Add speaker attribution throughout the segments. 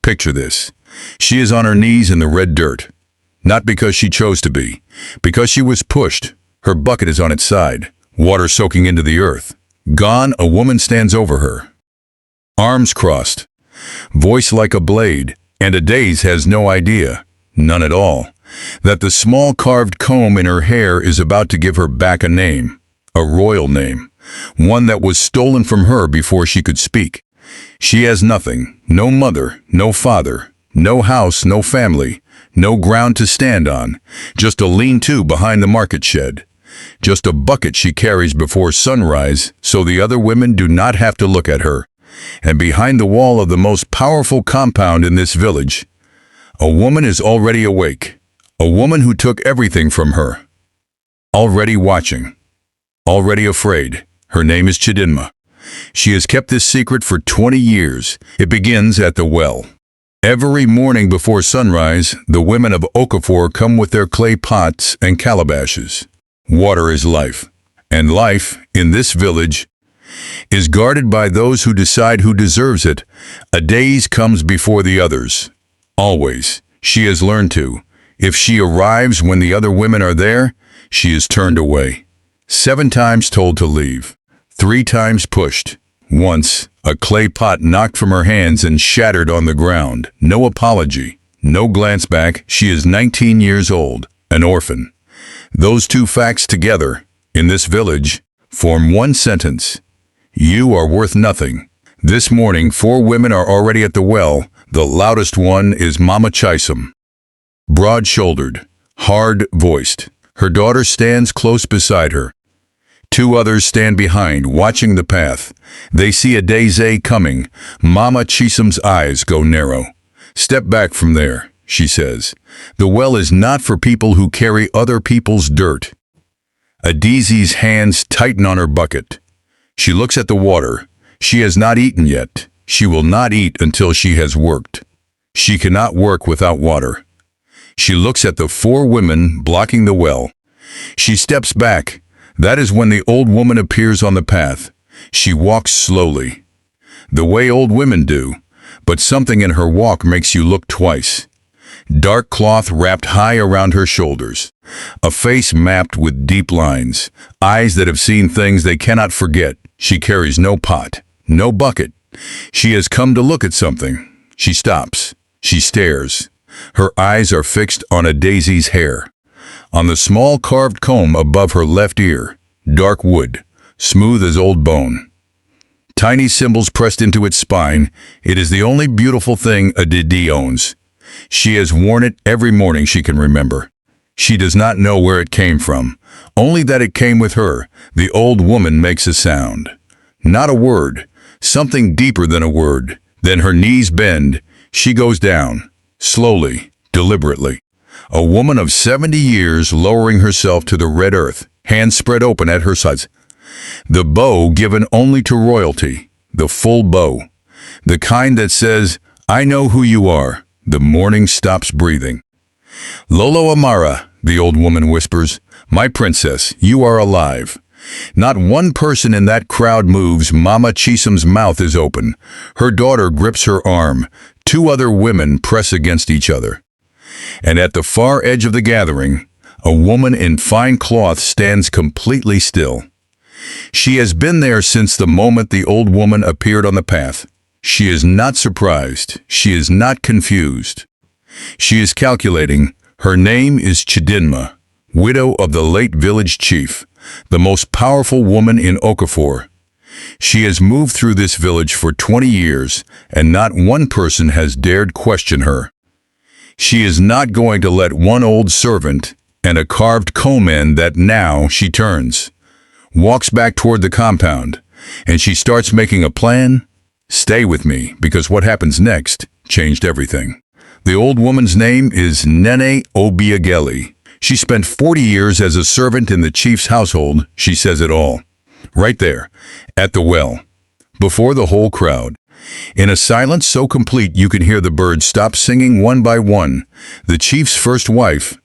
Speaker 1: Picture this. She is on her knees in the red dirt. Not because she chose to be, because she was pushed. Her bucket is on its side, water soaking into the earth. Gone, a woman stands over her. Arms crossed, voice like a blade, and Adaze has no idea, none at all, that the small carved comb in her hair is about to give her back a name, a royal name, one that was stolen from her before she could speak. She has nothing, no mother, no father, no house, no family, no ground to stand on, just a lean-to behind the market shed. Just a bucket she carries before sunrise so the other women do not have to look at her. And behind the wall of the most powerful compound in this village, a woman is already awake. A woman who took everything from her. Already watching. Already afraid. Her name is Chidinma. She has kept this secret for 20 years. It begins at the well. Every morning before sunrise, the women of Okafor come with their clay pots and calabashes. Water is life, and life, in this village, is guarded by those who decide who deserves it. Adaze comes before the others. Always. She has learned to. If she arrives when the other women are there, she is turned away. 7 times told to leave. 3 times pushed. Once, a clay pot knocked from her hands and shattered on the ground. No apology. No glance back. She is 19 years old. An orphan. Those 2 facts together, in this village, form one sentence. You are worth nothing. This morning, 4 women are already at the well. The loudest one is Mama Chisum. Broad-shouldered, hard-voiced. Her daughter stands close beside her. 2 others stand behind, watching the path. They see Adaze coming. Mama Chisum's eyes go narrow. Step back from there, she says. The well is not for people who carry other people's dirt. Adaze's hands tighten on her bucket. She looks at the water. She has not eaten yet. She will not eat until she has worked. She cannot work without water. She looks at the 4 women blocking the well. She steps back. That is when the old woman appears on the path. She walks slowly, the way old women do, but something in her walk makes you look twice. Dark cloth wrapped high around her shoulders, a face mapped with deep lines, eyes that have seen things they cannot forget. She carries no pot, no bucket. She has come to look at something. She stops. She stares. Her eyes are fixed on Adaze's hair, on the small carved comb above her left ear, dark wood, smooth as old bone. Tiny symbols pressed into its spine. It is the only beautiful thing Adaze owns. She has worn it every morning she can remember. She does not know where it came from, only that it came with her. The old woman makes a sound. Not a word, something deeper than a word. Then her knees bend. She goes down, slowly, deliberately. A woman of 70 years lowering herself to the red earth, hands spread open at her sides. The bow given only to royalty, the full bow. The kind that says, I know who you are. The morning stops breathing. Lolo Amara, the old woman whispers, my princess, you are alive. Not one person in that crowd moves. Mama Chisum's mouth is open. Her daughter grips her arm. 2 other women press against each other. And at the far edge of the gathering, a woman in fine cloth stands completely still. She has been there since the moment the old woman appeared on the path. She is not surprised. She is not confused. She is calculating. Her name is Chidinma, widow of the late village chief, the most powerful woman in Okafor. She has moved through this village for 20 years, and not one person has dared question her. She is not going to let one old servant and a carved comb in that. Now she turns, walks back toward the compound, and she starts making a plan. Stay with me, because what happens next changed everything. The old woman's name is Nene Obiageli. She spent 40 years as a servant in the chief's household. She says it all. Right there, at the well, before the whole crowd. In a silence so complete you can hear the birds stop singing one by one. The chief's first wife,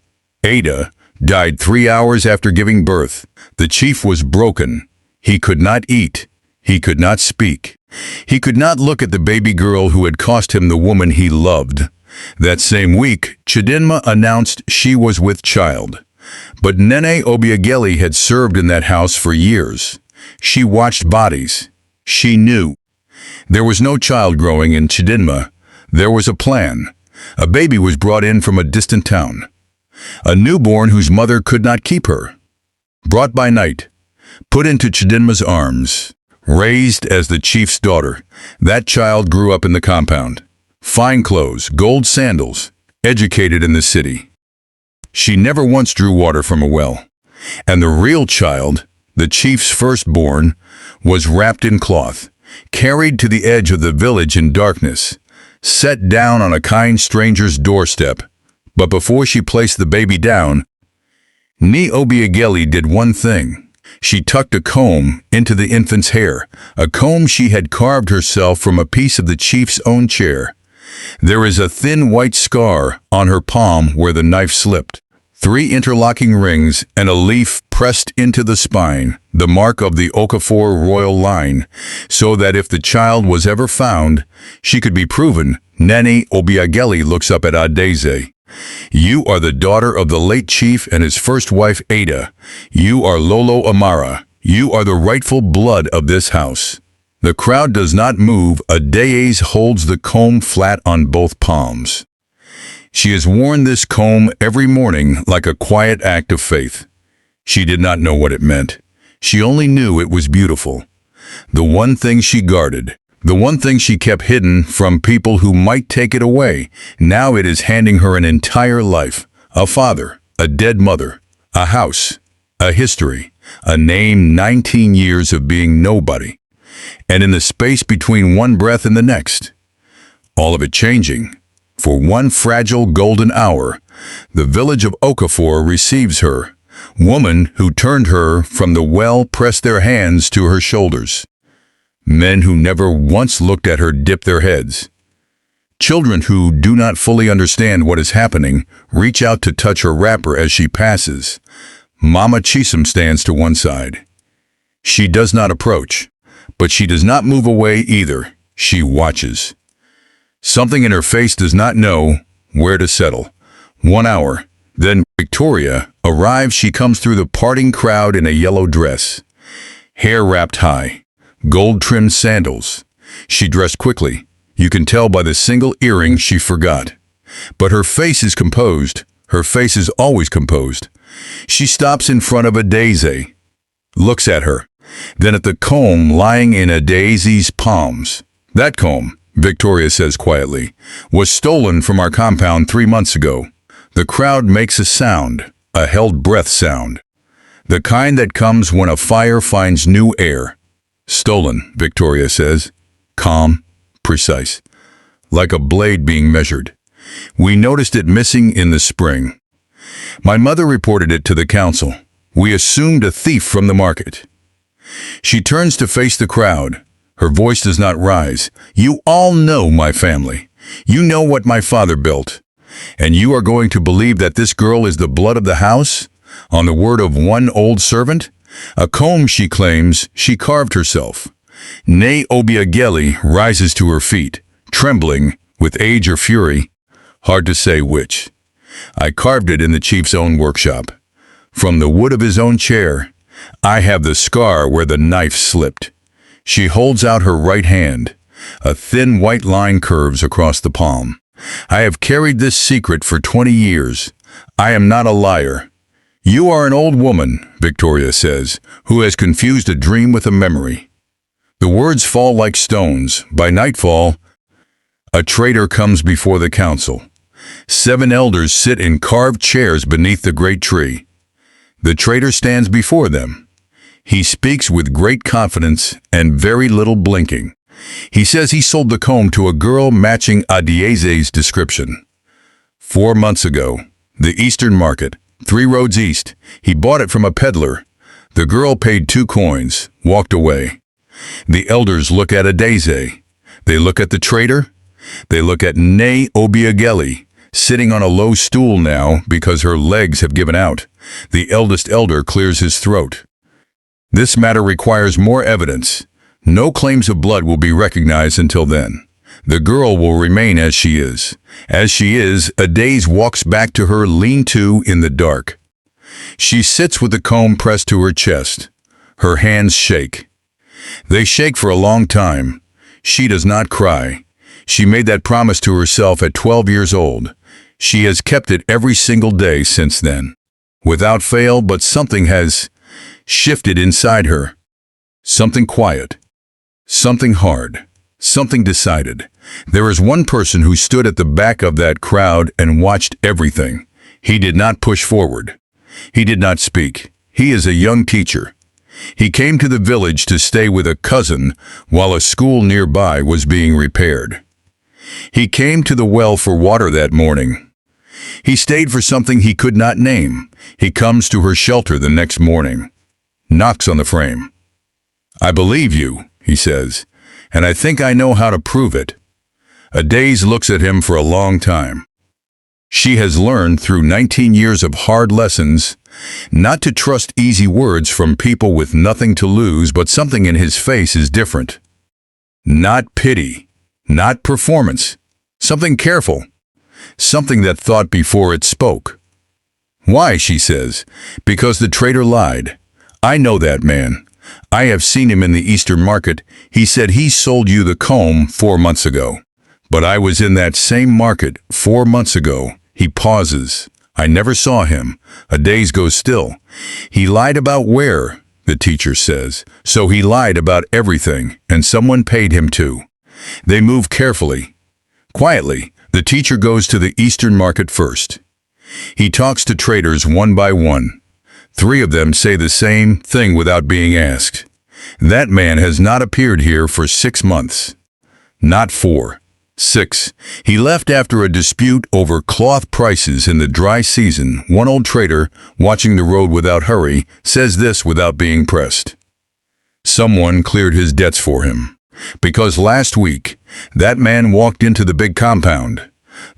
Speaker 1: Ada, died 3 hours after giving birth. The chief was broken. He could not eat. He could not speak. He could not look at the baby girl who had cost him the woman he loved. That same week, Chidinma announced she was with child. But Nene Obiageli had served in that house for years. She watched bodies. She knew. There was no child growing in Chidinma. There was a plan. A baby was brought in from a distant town. A newborn whose mother could not keep her. Brought by night. Put into Chidinma's arms. Raised as the chief's daughter. That child grew up in the compound. Fine clothes, gold sandals. Educated in the city. She never once drew water from a well. And the real child, the chief's firstborn, was wrapped in cloth, carried to the edge of the village in darkness, set down on a kind stranger's doorstep. But before she placed the baby down, Ni Obiageli did one thing. She tucked a comb into the infant's hair, a comb she had carved herself from a piece of the chief's own chair. There is a thin white scar on her palm where the knife slipped. 3 interlocking rings and a leaf pressed into the spine, the mark of the Okafor royal line, so that if the child was ever found, she could be proven. Nene Obiageli looks up at Adeze. You are the daughter of the late chief and his first wife Ada. You are Lolo Amara. You are the rightful blood of this house. The crowd does not move. Adeze holds the comb flat on both palms. She has worn this comb every morning like a quiet act of faith. She did not know what it meant. She only knew it was beautiful. The one thing she guarded. The one thing she kept hidden from people who might take it away. Now it is handing her an entire life. A father, a dead mother, a house, a history, a name, 19 years of being nobody. And in the space between one breath and the next, all of it changing. For one fragile golden hour, the village of Okafor receives her. Woman who turned her from the well pressed their hands to her shoulders. Men who never once looked at her dip their heads. Children who do not fully understand what is happening reach out to touch her wrapper as she passes. Mama Chisum stands to one side. She does not approach, but she does not move away either. She watches. Something in her face does not know where to settle. 1 hour. Then Victoria arrives. She comes through the parting crowd in a yellow dress. Hair wrapped high. Gold-trimmed sandals. She dressed quickly. You can tell by the single earring she forgot. But her face is composed. Her face is always composed. She stops in front of Adeze. Looks at her. Then at the comb lying in Adeze's palms. That comb, Victoria says quietly, was stolen from our compound 3 months ago. The crowd makes a sound, a held breath sound. The kind that comes when a fire finds new air. Stolen, Victoria says. Calm, precise. Like a blade being measured. We noticed it missing in the spring. My mother reported it to the council. We assumed a thief from the market. She turns to face the crowd. Her voice does not rise. You all know my family. You know what my father built. And you are going to believe that this girl is the blood of the house? On the word of one old servant? A comb, she claims, she carved herself. Ne Obiageli rises to her feet, trembling, with age or fury. Hard to say which. I carved it in the chief's own workshop. From the wood of his own chair, I have the scar where the knife slipped. She holds out her right hand. A thin white line curves across the palm. I have carried this secret for 20 years. I am not a liar. You are an old woman, Victoria says, who has confused a dream with a memory. The words fall like stones. By nightfall, a traitor comes before the council. 7 elders sit in carved chairs beneath the great tree. The traitor stands before them. He speaks with great confidence and very little blinking. He says he sold the comb to a girl matching Adeze's description. 4 months ago, the Eastern Market, 3 roads east, he bought it from a peddler. The girl paid 2 coins, walked away. The elders look at Adeze. They look at the traitor. They look at Ne Obiageli, sitting on a low stool now because her legs have given out. The eldest elder clears his throat. This matter requires more evidence. No claims of blood will be recognized until then. The girl will remain as she is. As she is, Adaze walks back to her lean-to in the dark. She sits with the comb pressed to her chest. Her hands shake. They shake for a long time. She does not cry. She made that promise to herself at 12 years old. She has kept it every single day since then. Without fail, but something has shifted inside her. Something quiet. Something hard. Something decided. There is one person who stood at the back of that crowd and watched everything. He did not push forward. He did not speak. He is a young teacher. He came to the village to stay with a cousin while a school nearby was being repaired. He came to the well for water that morning. He stayed for something he could not name. He comes to her shelter the next morning. Knocks on the frame. "I believe you," he says, "and I think I know how to prove it." Adaze looks at him for a long time. She has learned through 19 years of hard lessons not to trust easy words from people with nothing to lose, but something in his face is different. Not pity, not performance, something careful, something that thought before it spoke. "Why?" she says. "Because the traitor lied. I know that man. I have seen him in the Eastern market. He said he sold you the comb 4 months ago. But I was in that same market 4 months ago." He pauses. "I never saw him." Adaze goes still. "He lied about where," the teacher says. "So he lied about everything, and someone paid him too." They move carefully. Quietly, the teacher goes to the Eastern market first. He talks to traders one by one. 3 of them say the same thing without being asked. "That man has not appeared here for 6 months. Not 4. 6. He left after a dispute over cloth prices in the dry season." One old trader, watching the road without hurry, says this without being pressed. "Someone cleared his debts for him. Because last week, that man walked into the big compound.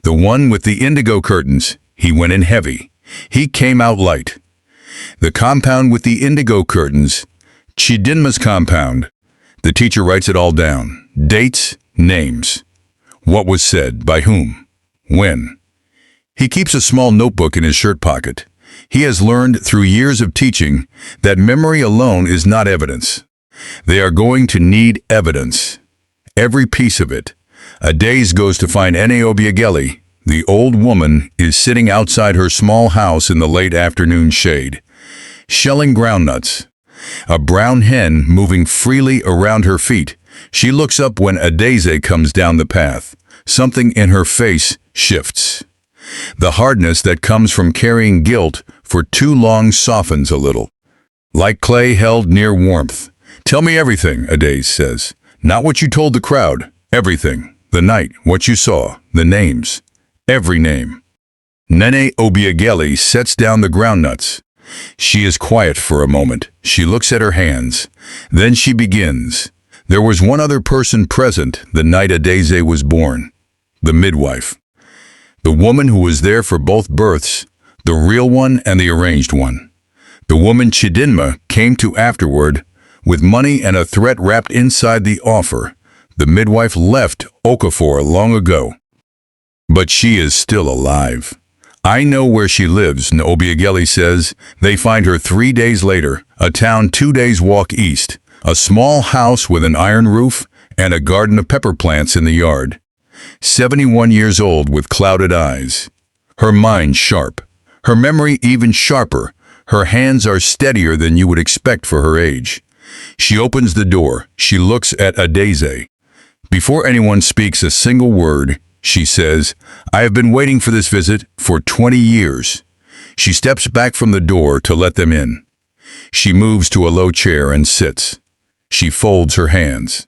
Speaker 1: The one with the indigo curtains. He went in heavy. He came out light. The compound with the indigo curtains, Chidinma's compound." The teacher writes it all down. Dates, names. What was said, by whom, when. He keeps a small notebook in his shirt pocket. He has learned through years of teaching that memory alone is not evidence. They are going to need evidence. Every piece of it. Adaze goes to find Nene Obiageli. The old woman is sitting outside her small house in the late afternoon shade, shelling groundnuts. A brown hen moving freely around her feet. She looks up when Adaze comes down the path. Something in her face shifts. The hardness that comes from carrying guilt for too long softens a little. Like clay held near warmth. "Tell me everything," Adaze says. "Not what you told the crowd. Everything. The night, what you saw, the names. Every name." Nene Obiageli sets down the groundnuts. She is quiet for a moment. She looks at her hands. Then she begins. "There was one other person present the night Adaze was born. The midwife. The woman who was there for both births, the real one and the arranged one. The woman Chidinma came to afterward, with money and a threat wrapped inside the offer. The midwife left Okafor long ago. But she is still alive. I know where she lives," Obiageli says. They find her 3 days later, a town 2 days' walk east. A small house with an iron roof and a garden of pepper plants in the yard. 71 years old with clouded eyes. Her mind sharp. Her memory even sharper. Her hands are steadier than you would expect for her age. She opens the door. She looks at Adaze. Before anyone speaks a single word, she says, "I have been waiting for this visit for 20 years. She steps back from the door to let them in. She moves to a low chair and sits. She folds her hands.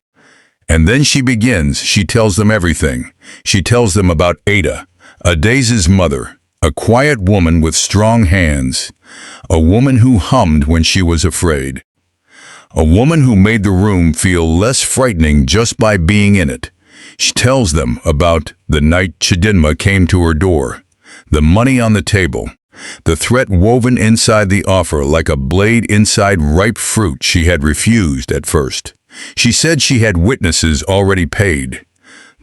Speaker 1: And then she begins. She tells them everything. She tells them about Ada, Adaze's mother, a quiet woman with strong hands, a woman who hummed when she was afraid, a woman who made the room feel less frightening just by being in it. She tells them about the night Chidinma came to her door, the money on the table, the threat woven inside the offer like a blade inside ripe fruit she had refused at first. She said she had witnesses already paid.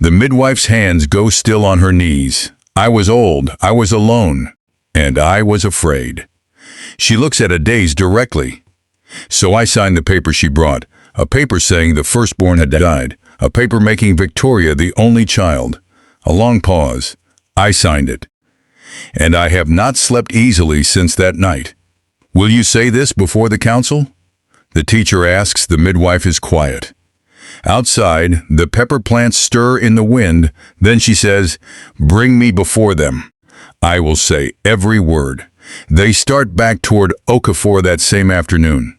Speaker 1: The midwife's hands go still on her knees. I was old, I was alone, and I was afraid. She looks at Adaze directly. So I signed the paper she brought, a paper saying the firstborn had died, a paper making Victoria the only child. A long pause. I signed it. And I have not slept easily since that night. Will you say this before the council? The teacher asks. The midwife is quiet. Outside, the pepper plants stir in the wind. Then she says, "Bring me before them." I will say every word. They start back toward Okafor that same afternoon.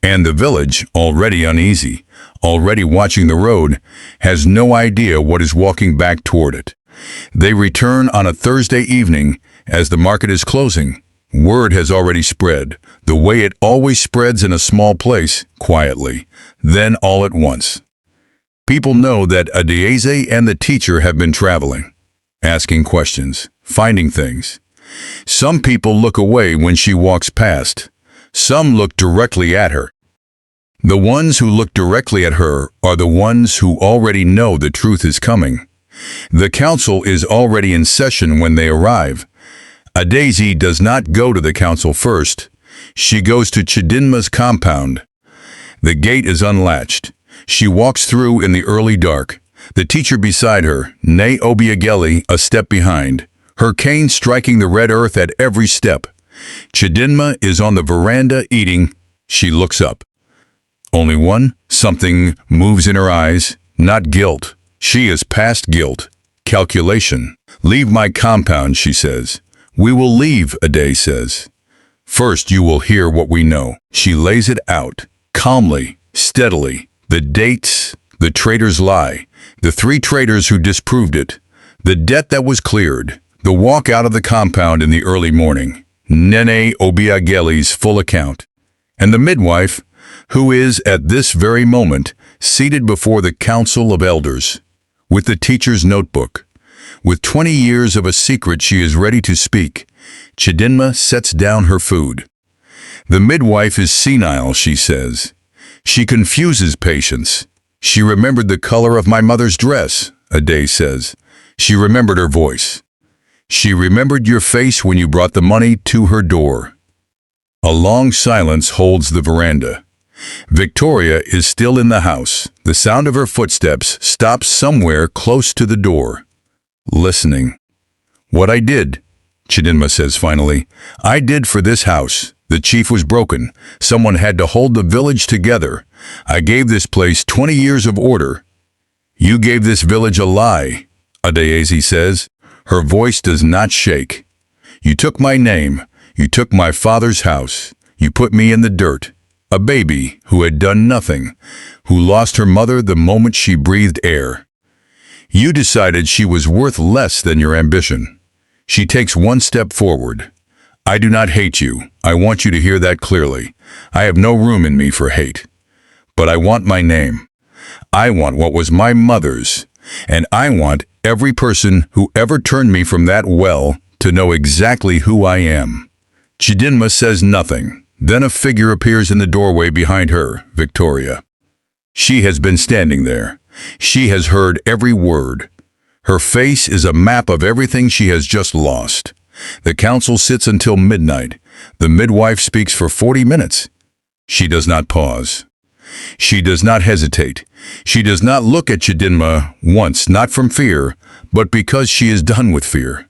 Speaker 1: And the village, already uneasy, already watching the road, has no idea what is walking back toward it. They return on a Thursday evening as the market is closing. Word has already spread, the way it always spreads in a small place, quietly, then all at once. People know that Adaeze and the teacher have been traveling, asking questions, finding things. Some people look away when she walks past. Some look directly at her. The ones who look directly at her are the ones who already know the truth is coming. The council is already in session when they arrive. Adaeze does not go to the council first. She goes to Chidinma's compound. The gate is unlatched. She walks through in the early dark. The teacher beside her, Ne Obiageli, a step behind, her cane striking the red earth at every step. Chidinma is on the veranda eating. She looks up. Only one. Something moves in her eyes. Not guilt. She is past guilt. Calculation. Leave my compound, she says. We will leave, Ade says. First you will hear what we know. She lays it out, calmly, steadily. The dates, the traitors' lie, the 3 traitors who disproved it, the debt that was cleared, the walk out of the compound in the early morning, Nene Obiageli's full account, and the midwife, who is, at this very moment, seated before the council of elders, with the teacher's notebook. With 20 years of a secret she is ready to speak. Chidinma sets down her food. The midwife is senile, she says. She confuses patients. She remembered the color of my mother's dress, Ade says. She remembered her voice. She remembered your face when you brought the money to her door. A long silence holds the veranda. Victoria is still in the house. The sound of her footsteps stops somewhere close to the door. Listening. What I did, Chidinma says finally, I did for this house. The chief was broken. Someone had to hold the village together. I gave this place 20 years of order. You gave this village a lie, Adaeze says. Her voice does not shake. You took my name. You took my father's house. You put me in the dirt. A baby who had done nothing, who lost her mother the moment she breathed air. You decided she was worth less than your ambition. She takes one step forward. I do not hate you. I want you to hear that clearly. I have no room in me for hate. But I want my name. I want what was my mother's. And I want every person who ever turned me from that well to know exactly who I am. Chidinma says nothing. Then a figure appears in the doorway behind her, Victoria. She has been standing there. She has heard every word. Her face is a map of everything she has just lost. The council sits until midnight. The midwife speaks for 40 minutes. She does not pause. She does not hesitate. She does not look at Chidinma once, not from fear, but because she is done with fear.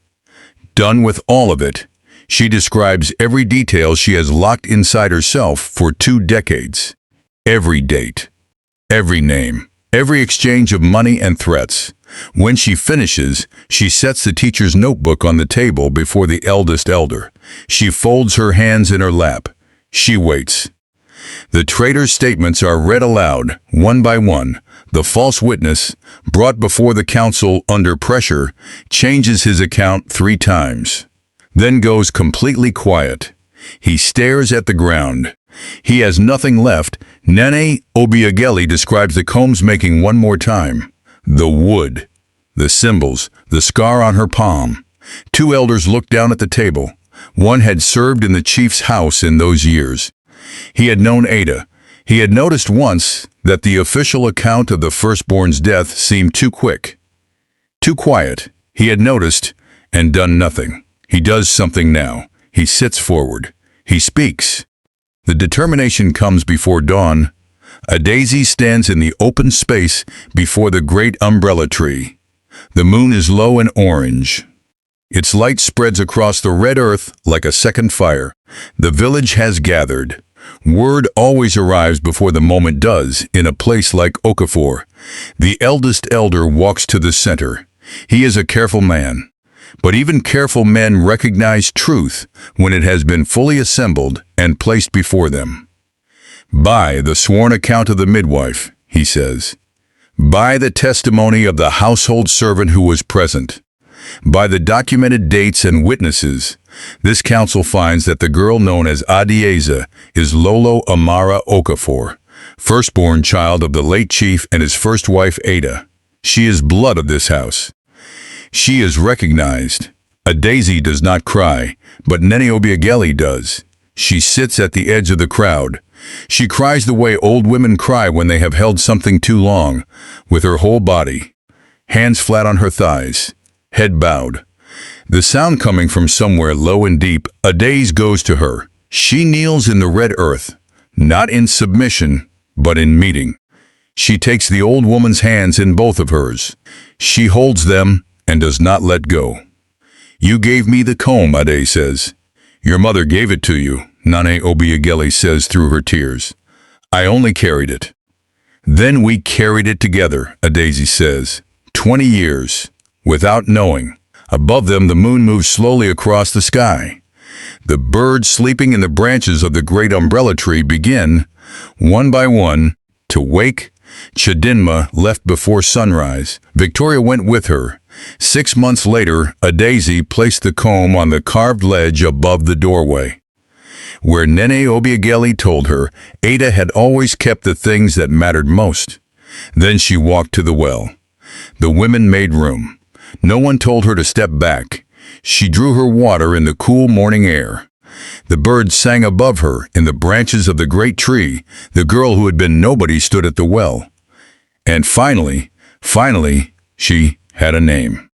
Speaker 1: Done with all of it. She describes every detail she has locked inside herself for 2 decades. Every date. Every name. Every exchange of money and threats. When she finishes, she sets the teacher's notebook on the table before the eldest elder. She folds her hands in her lap. She waits. The traitor's statements are read aloud, one by one. The false witness, brought before the council under pressure, changes his account 3 times. Then goes completely quiet. He stares at the ground. He has nothing left. Nene Obiageli describes the combs making one more time. The wood, the symbols, the scar on her palm. 2 elders looked down at the table. One had served in the chief's house in those years. He had known Ada. He had noticed once that the official account of the firstborn's death seemed too quick, too quiet. He had noticed and done nothing. He does something now. He sits forward. He speaks. The determination comes before dawn. A daisy stands in the open space before the great umbrella tree. The moon is low and orange. Its light spreads across the red earth like a second fire. The village has gathered. Word always arrives before the moment does in a place like Okafor. The eldest elder walks to the center. He is a careful man. But even careful men recognize truth when it has been fully assembled and placed before them. By the sworn account of the midwife, he says. By the testimony of the household servant who was present. By the documented dates and witnesses, this council finds that the girl known as Adieza is Lolo Amara Okafor, firstborn child of the late chief and his first wife Ada. She is blood of this house. She is recognized. A daisy does not cry, but Nene Obiageli does. She sits at the edge of the crowd. She cries the way old women cry when they have held something too long, with her whole body. Hands flat on her thighs, head bowed. The sound coming from somewhere low and deep, a daze goes to her. She kneels in the red earth, not in submission, but in meeting. She takes the old woman's hands in both of hers. She holds them and does not let go. You gave me the comb, Ade says. Your mother gave it to you, Nane Obiageli says through her tears. I only carried it. Then we carried it together, Adaisy says. 20 years, without knowing. Above them the moon moves slowly across the sky. The birds sleeping in the branches of the great umbrella tree begin, one by one, to wake. Chidinma left before sunrise. Victoria went with her. 6 months later, Adaisy placed the comb on the carved ledge above the doorway, where Nene Obiageli told her Ada had always kept the things that mattered most. Then she walked to the well. The women made room. No one told her to step back. She drew her water in the cool morning air. The birds sang above her in the branches of the great tree. The girl who had been nobody stood at the well. And finally, she had a name.